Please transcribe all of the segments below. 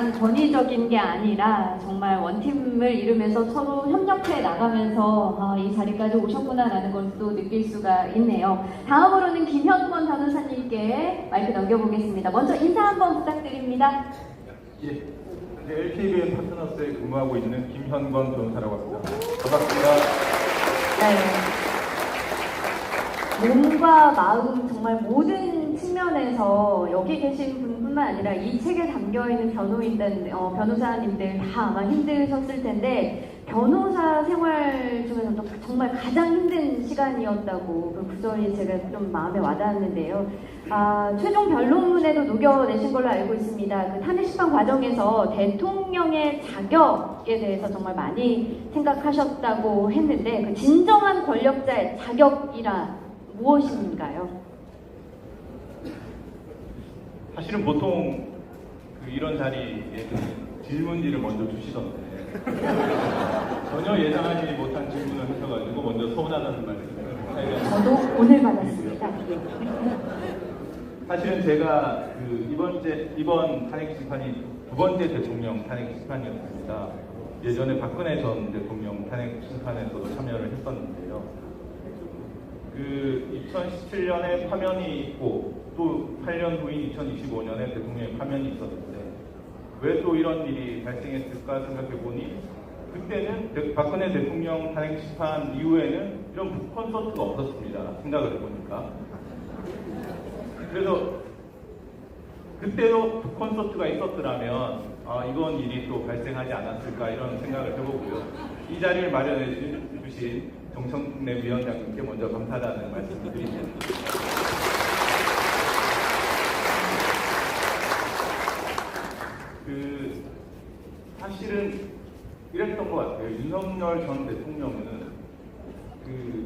그냥 권위적인 게 아니라 정말 원팀을 이루면서 서로 협력해 나가면서 이 자리까지 오셨구나라는 걸 또 느낄 수가 있네요. 다음으로는 김현권 변호사님께 마이크 넘겨보겠습니다. 먼저 인사 한번 부탁드립니다. 예, LKBN 파트너스에 근무하고 있는 김현권 변호사라고 합니다. 반갑습니다. 네. 몸과 마음 정말 모든 측면에서 여기 계신 분뿐만 아니라 이 책에 담겨있는 변호사님들 다 아마 힘드셨을 텐데 변호사 생활 중에서도 정말 가장 힘든 시간이었다고 그 구절이 제가 좀 마음에 와닿았는데요. 최종 변론문에도 녹여내신 걸로 알고 있습니다. 그 탄핵 심판 과정에서 대통령의 자격에 대해서 정말 많이 생각하셨다고 했는데 그 진정한 권력자의 자격이란 무엇인가요? 사실은 보통 이런 자리에 질문지를 먼저 주시던데 전혀 예상하지 못한 질문을 하셔가지고 먼저 서운하다는 말씀을 저도 오늘 받았습니다. 사실은 제가 이번 탄핵 심판이 두 번째 대통령 탄핵 심판이었습니다. 예전에 박근혜 전 대통령 탄핵 심판에서도 참여를 했었는데요. 2017년에 파면이 있고 또 8년 후인 2025년에 대통령의 파면이 있었는데 왜 또 이런 일이 발생했을까 생각해 보니 그때는 박근혜 대통령 탄핵 심판 이후에는 이런 북콘서트가 없었습니다. 생각을 해보니까. 그래서 그때도 북콘서트가 있었더라면 이번 일이 또 발생하지 않았을까 이런 생각을 해보고요. 이 자리를 마련해 주신 정청래 위원장님께 먼저 감사하다는 말씀을 드립니다. 사실은 이랬던 것 같아요. 윤석열 전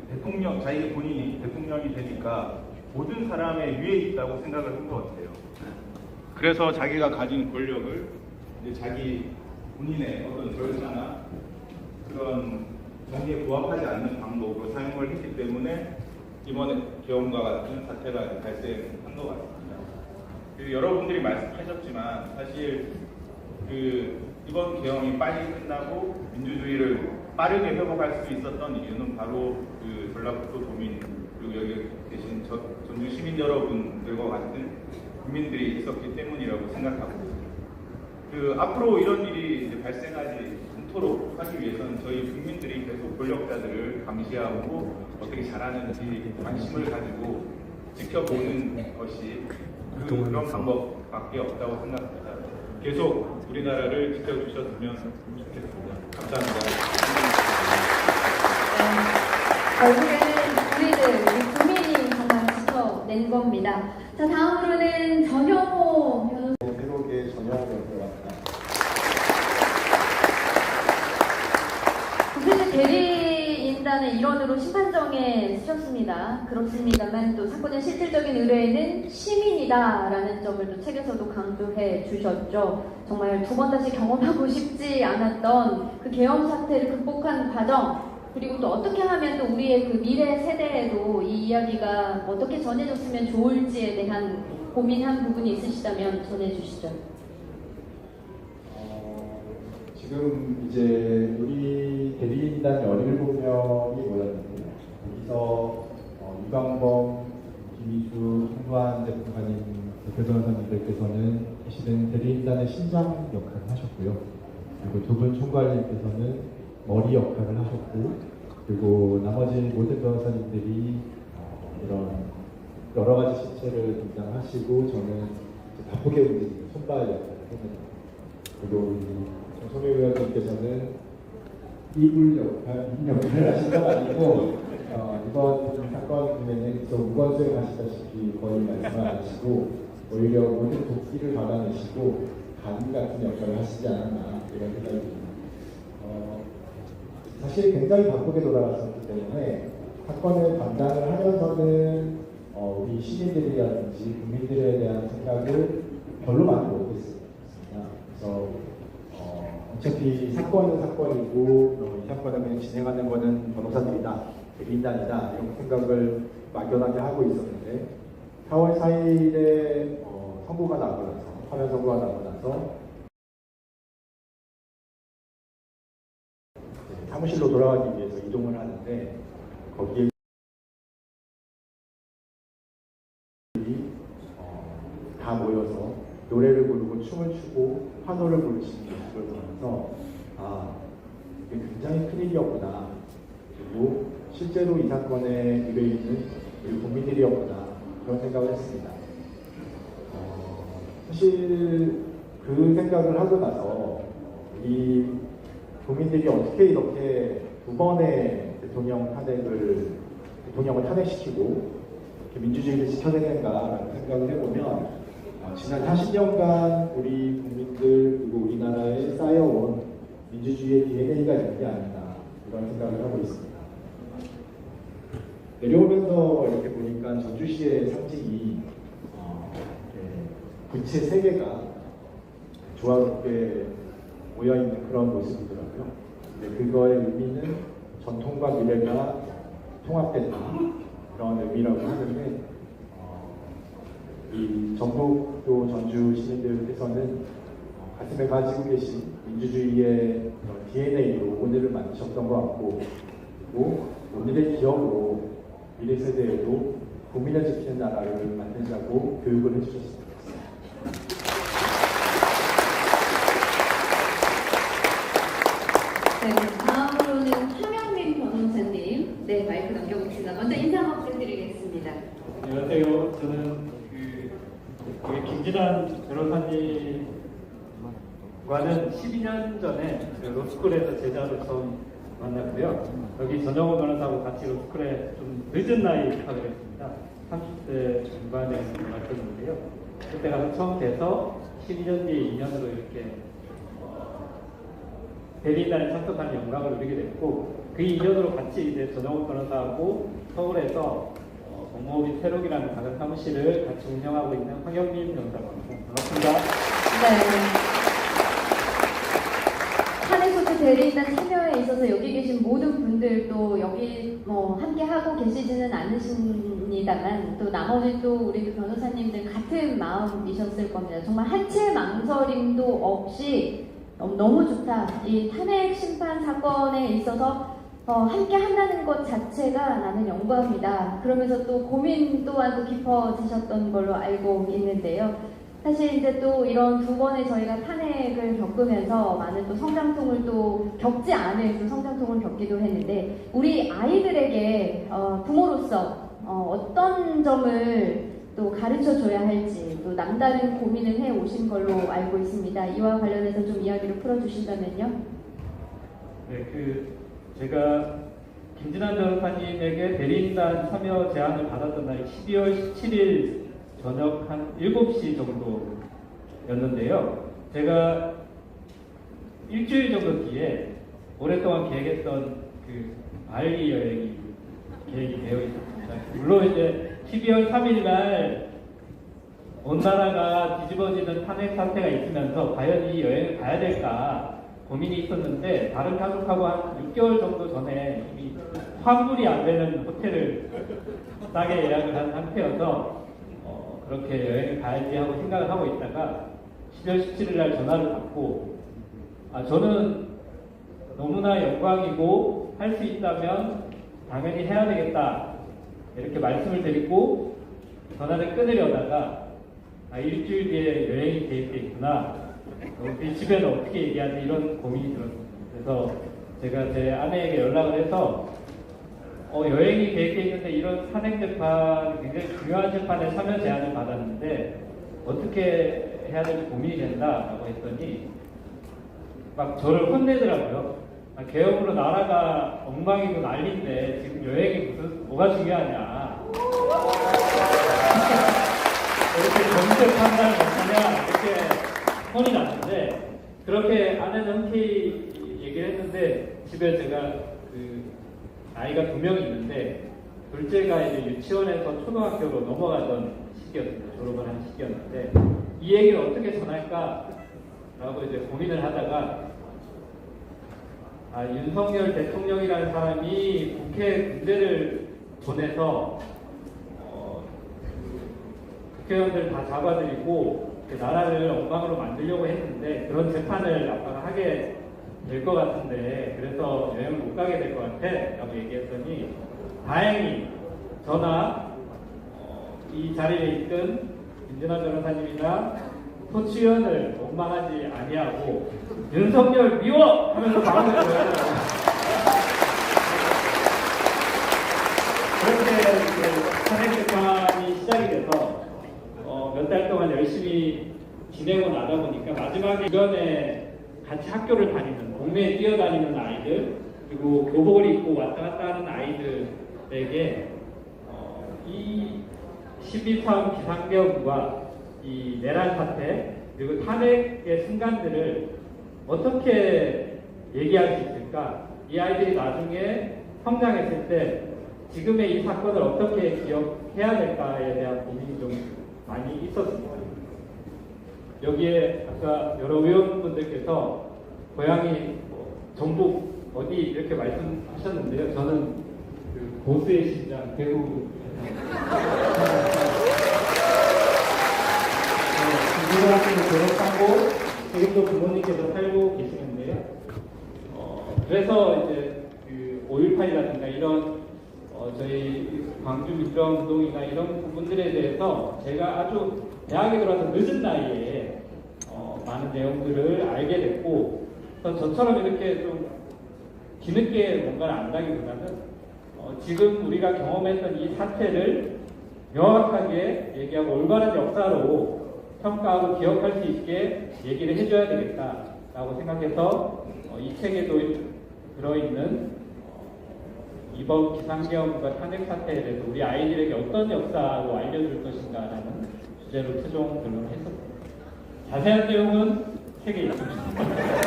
대통령은 자기 본인이 대통령이 되니까 모든 사람의 위에 있다고 생각을 한 것 같아요. 그래서 자기가 가진 권력을 이제 자기 본인의 어떤 절차나 그런 정의에 부합하지 않는 방법으로 사용을 했기 때문에 이번에 계엄과 같은 사태가 발생한 것 같습니다. 여러분들이 말씀하셨지만 사실 이번 계엄이 빨리 끝나고 민주주의를 빠르게 회복할 수 있었던 이유는 바로 전라북도 도민 그리고 여기 계신 전주 시민 여러분들과 같은 국민들이 있었기 때문이라고 생각하고 있습니다. 앞으로 이런 일이 이제 발생하지 않도록 하기 위해서는 저희 국민들이 계속 권력자들을 감시하고 어떻게 잘하는지 관심을 가지고 지켜보는 것이 그런 방법밖에 없다고 생각합니다. 계속 우리나라를 지켜주셨으면 좋겠습니다. 감사합니다. 결국에는 우리 국민이 정말 지켜낸 겁니다. 자, 다음으로는 전영호 변호사. 새롭게 전영호 변호사가 왔다. 국회의원 대리인단의 일원으로 심판정에 쓰셨습니다. 그렇습니다만 또 사건의 실질적인 의뢰인은 시민이다라는 점을 또 책에서도 강조해 주셨죠. 정말 두 번 다시 경험하고 싶지 않았던 그 계엄 사태를 극복한 과정, 그리고 또 어떻게 하면 또 우리의 그 미래 세대에도 이 이야기가 어떻게 전해졌으면 좋을지에 대한 고민한 부분이 있으시다면 전해주시죠. 지금 이제 우리 대리인단 17명이 모였는데 여기서 유광범, 김희수, 한두환 재판관님 대표 변호사님들께서는 사실은 대리인단의 심장 역할을 하셨고요. 그리고 두 분 총괄님께서는 머리 역할을 하셨고, 그리고 나머지 모든 변호사님들이 이런 여러 가지 실체를 담당하시고 저는 바쁘게 움직이는 손발 역할을 했습니다. 그리고 정청래 위원님께서는 이불 역할을 하신 건 아니고 이번 사건 중에는 무건 수행하시다시피 거의 말씀 안 하시고 오히려 모든 도끼를 받아내시고 간 같은 역할을 하시지 않았나 이런 생각이 듭니다. 사실 굉장히 바쁘게 돌아갔었기 때문에 사건을 담당을 하면서는 우리 시민들이라든지 국민들에 대한 생각을 별로 많이 못했습니다. 그래서 어차피 사건은 사건이고 이 사건을 그냥 진행하는 거는 변호사들이다, 대리인단이다 이런 생각을 막연하게 하고 있었는데 4월 4일에 선고가 나고 나서 파면 선고가 나고 나서 사무실로 돌아가기 위해서 이동을 하는데 거기에 다 모여서 노래를 부르고 춤을 추고 환호를 부르시는 모습을 보면서 아, 이게 굉장히 큰일이었구나. 그리고 실제로 이 사건에 유해인은 우리 국민들이었구나. 그런 생각을 했습니다. 사실 그 생각을 하고 나서 이 국민들이 어떻게 이렇게 두 번의 대통령을 탄핵시키고 이렇게 민주주의를 지켜내는가라는 생각을 해보면 지난 40년간 우리 국민들 그리고 우리나라에 쌓여온 민주주의의 DNA가 있는 게 아닌가 이런 생각을 하고 있습니다. 내려오면서 이렇게 보니까 전주시의 상징이 부채 3개가 조화롭게 모여있는 그런 모습이더라고요. 그거의 의미는 전통과 미래가 통합된다 그런 의미라고 하는데 이 전북도 전주 시민들께서는 가슴에 가지고 계신 민주주의의 DNA로 오늘을 만드셨던 것 같고 그리고 오늘의 기억으로 미래 세대에도 국민을 지키는 나라를 만들자고 교육을 해주셨습니다. 네, 다음으로는 하명민 변호사님, 네, 마이크 넘겨보겠습니다. 먼저 인사 한번 부탁드리겠습니다. 안녕하세요. 저는 우리 김진환 변호사님과는 12년 전에 로스쿨에서 제자로 처음 만났고요. 여기 전정호 변호사하고 같이 로스쿨에 좀 늦은 나이 입학을 했습니다. 30대 중반에 맡았는데요. 그때 가서 처음 뵈서 12년 뒤에 2년으로 이렇게 대리인단에 참석하는 영광을 누리게 됐고 그 2년으로 같이 이제 전정호 변호사하고 서울에서 법무법인 새록이라는 작은 사무실을 같이 운영하고 있는 황영민 변호사입니다. 반갑습니다. 네. 탄핵소추 대리인단 참여에 있어서 여기 계신 모든 분들도 여기 함께 하고 계시지는 않으십니다만 또 나머지 또 우리 변호사님들 같은 마음이셨을 겁니다. 정말 한치의 망설임도 없이 너무 좋다. 이 탄핵 심판 사건에 있어서 함께 한다는 것 자체가 나는 영광이다. 그러면서 또 고민 또한 또 깊어지셨던 걸로 알고 있는데요. 사실 이제 또 이런 두 번의 저희가 탄핵을 겪으면서 많은 또 성장통을 또 겪지 않을 또 성장통을 겪기도 했는데 우리 아이들에게 부모로서 어떤 점을 또 가르쳐 줘야 할지 또 남다른 고민을 해 오신 걸로 알고 있습니다. 이와 관련해서 좀 이야기를 풀어주신다면요. 네, 제가 김진환 변호사님에게 대리인단 참여 제안을 받았던 날이 12월 17일 저녁 한 7시 정도였는데요. 제가 일주일 정도 뒤에 오랫동안 계획했던 그 발리 여행이 계획이 되어 있었습니다. 물론 이제 12월 3일 날 온 나라가 뒤집어지는 탄핵 사태가 있으면서 과연 이 여행을 가야 될까 고민이 있었는데 다른 가족하고 한 6개월 정도 전에 이미 환불이 안 되는 호텔을 싸게 예약을 한 상태여서 그렇게 여행을 가야지 하고 생각을 하고 있다가 12월 17일 날 전화를 받고 저는 너무나 영광이고 할 수 있다면 당연히 해야 되겠다 이렇게 말씀을 드리고 전화를 끊으려다가 일주일 뒤에 여행이 계획돼 있구나 우리 집에는 어떻게 얘기하지 이런 고민이 들었습니다. 그래서 제가 제 아내에게 연락을 해서 여행이 계획돼 있는데 이런 탄핵 재판 굉장히 중요한 재판에 참여 제안을 받았는데 어떻게 해야 될지 고민이 된다라고 했더니 막 저를 혼내더라고요. 개혁으로 나라가 엉망이고 난리인데 지금 여행이 뭐가 중요하냐 이렇게 정책 판단을 못하냐 이렇게 혼이 났는데 그렇게 아내는 흔쾌히 얘기를 했는데 집에 제가 아이가 2명이 있는데 둘째가 이제 유치원에서 초등학교로 넘어가던 시기였습니다. 졸업을 한 시기였는데 이 얘기를 어떻게 전할까라고 이제 고민을 하다가 윤석열 대통령이라는 사람이 국회 군대를 보내서 국회의원들 다 잡아들이고 나라를 엉망으로 만들려고 했는데 그런 재판을 아빠가 하게 될 것 같은데 그래서 여행을 못 가게 될 것 같아 라고 얘기했더니 다행히 저나 이 자리에 있던 김진환 변호사님이나 토치위원을 원망하지 아니하고 윤석열 미워! 하면서 마음을 보여요. 그렇게 탄핵 재판이 시작이 돼서 몇 달 동안 열심히 진행을 하다 보니까 마지막에 주변에 같이 학교를 다니는 동네에 뛰어다니는 아이들 그리고 교복을 입고 왔다 갔다 하는 아이들에게 이 12.3 비상계엄과 이 내란 사태 그리고 탄핵의 순간들을 어떻게 얘기할 수 있을까? 이 아이들이 나중에 성장했을 때 지금의 이 사건을 어떻게 기억해야 될까에 대한 고민이 좀 많이 있었습니다. 여기에 아까 여러 의원분들께서 고향이 전북 어디 이렇게 말씀하셨는데요. 저는 그 보수의 심장 대구 고등학교를 졸업하고 지금도 부모님께서 살고 계시는데요. 그래서 이제 그 5.18이라든가 이런 저희 광주 민주화운동이나 이런 부분들에 대해서 제가 아주 대학에 들어와서 늦은 나이에 많은 내용들을 알게 됐고 또 저처럼 이렇게 좀 뒤늦게 뭔가를 안다기보다는 지금 우리가 경험했던 이 사태를 명확하게 얘기하고 올바른 역사로 평가하고 기억할 수 있게 얘기를 해줘야 되겠다라고 생각해서 이 책에도 들어있는 이번 비상계엄과 탄핵 사태에 대해서 우리 아이들에게 어떤 역사로 알려줄 것인가라는 주제로 최종 결론을 했었습니다. 자세한 내용은 책에 있습니다.